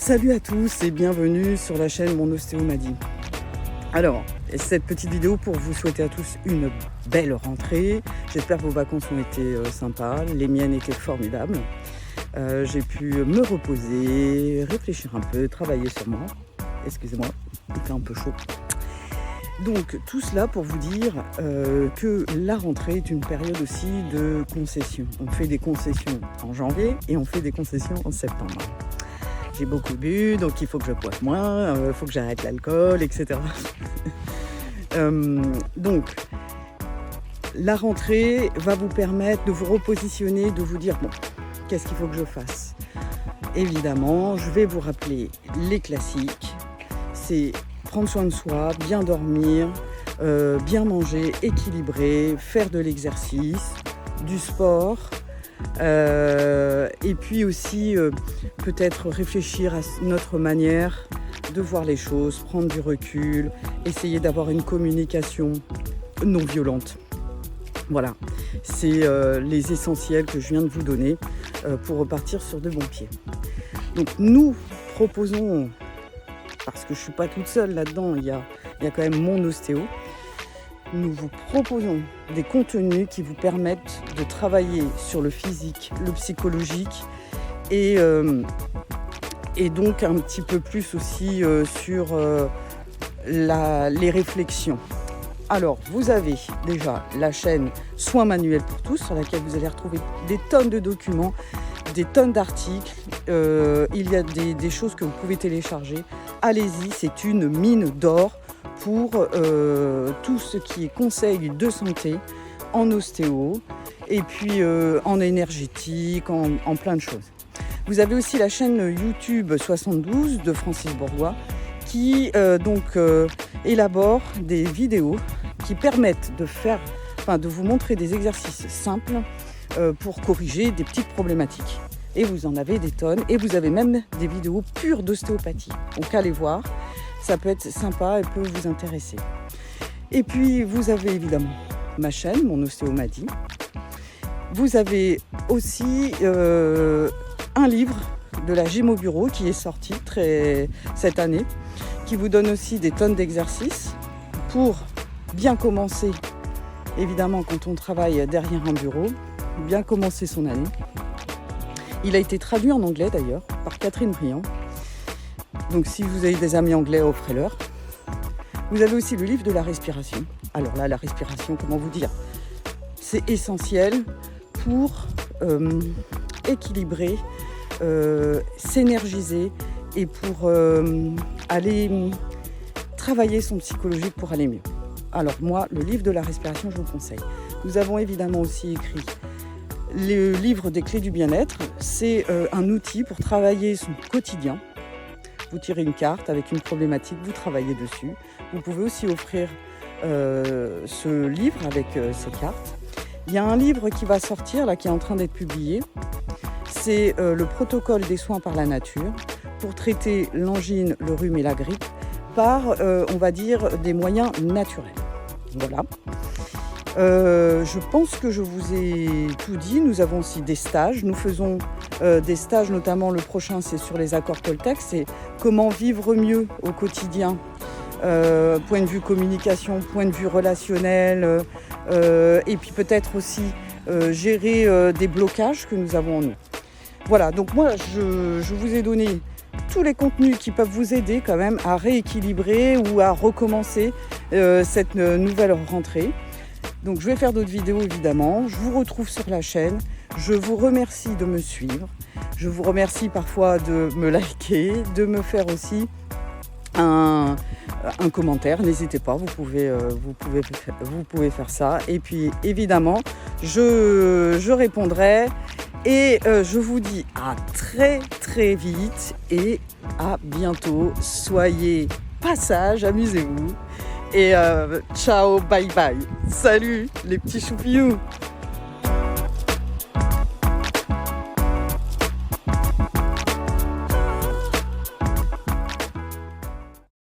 Salut à tous et bienvenue sur la chaîne Mon Ostéo m'a dit. Alors, cette petite vidéo pour vous souhaiter à tous une belle rentrée. J'espère que vos vacances ont été sympas, les miennes étaient formidables. J'ai pu me reposer, réfléchir un peu, travailler sur moi. Excusez-moi, il fait un peu chaud. Donc tout cela pour vous dire que la rentrée est une période aussi de concessions. On fait des concessions en janvier et on fait des concessions en septembre. J'ai beaucoup bu, donc il faut que je boive moins, il faut que j'arrête l'alcool, etc. Donc la rentrée va vous permettre de vous repositionner, de vous dire bon, qu'est-ce qu'il faut que je fasse? Évidemment, je vais vous rappeler les classiques. C'est prendre soin de soi, bien dormir, bien manger, équilibrer, faire de l'exercice, du sport, et puis aussi peut-être réfléchir à notre manière de voir les choses, prendre du recul, essayer d'avoir une communication non violente. Voilà, c'est les essentiels que je viens de vous donner pour repartir sur de bons pieds. Donc nous proposons, parce que je ne suis pas toute seule là-dedans, il y a quand même mon ostéo. Nous vous proposons des contenus qui vous permettent de travailler sur le physique, le psychologique et donc un petit peu plus aussi sur les réflexions. Alors, vous avez déjà la chaîne Soins manuels pour tous, sur laquelle vous allez retrouver des tonnes de documents, des tonnes d'articles. Il y a des choses que vous pouvez télécharger. Allez-y, c'est une mine d'or pour tout ce qui est conseil de santé en ostéo et puis en énergétique, en plein de choses. Vous avez aussi la chaîne YouTube 72 de Francis Bourgois qui élabore des vidéos qui permettent de vous montrer des exercices simples pour corriger des petites problématiques. Et vous en avez des tonnes et vous avez même des vidéos pures d'ostéopathie. Donc allez voir, ça peut être sympa et peut vous intéresser. Et puis vous avez évidemment ma chaîne, Mon Ostéo m'a dit. Vous avez aussi un livre de la Gémo Bureau qui est sorti cette année, qui vous donne aussi des tonnes d'exercices pour bien commencer, évidemment quand on travaille derrière un bureau, bien commencer son année. Il a été traduit en anglais d'ailleurs par Catherine Briand. Donc si vous avez des amis anglais, offrez-leur. Vous avez aussi le livre de la respiration. Alors là, la respiration, comment vous dire? C'est essentiel pour équilibrer, s'énergiser et pour aller travailler son psychologique pour aller mieux. Alors moi, le livre de la respiration, je vous conseille. Nous avons évidemment aussi écrit le livre des clés du bien-être. C'est un outil pour travailler son quotidien. Vous tirez une carte avec une problématique, vous travaillez dessus. Vous pouvez aussi offrir ce livre avec ces cartes. Il y a un livre qui va sortir, là, qui est en train d'être publié. C'est le protocole des soins par la nature pour traiter l'angine, le rhume et la grippe par, on va dire, des moyens naturels. Voilà. Je pense que je vous ai tout dit. Nous avons aussi des stages. Nous faisons des stages, notamment le prochain, c'est sur les accords Toltec. C'est comment vivre mieux au quotidien. Point de vue communication, point de vue relationnel. Et puis peut-être aussi gérer des blocages que nous avons en nous. Voilà, donc moi, je vous ai donné tous les contenus qui peuvent vous aider quand même à rééquilibrer ou à recommencer cette nouvelle rentrée. Donc je vais faire d'autres vidéos évidemment, je vous retrouve sur la chaîne, je vous remercie de me suivre, je vous remercie parfois de me liker, de me faire aussi un commentaire, n'hésitez pas, vous pouvez faire ça. Et puis évidemment, je répondrai et je vous dis à très très vite et à bientôt. Soyez pas sages, amusez-vous. Et ciao, bye bye. Salut les petits choupillous.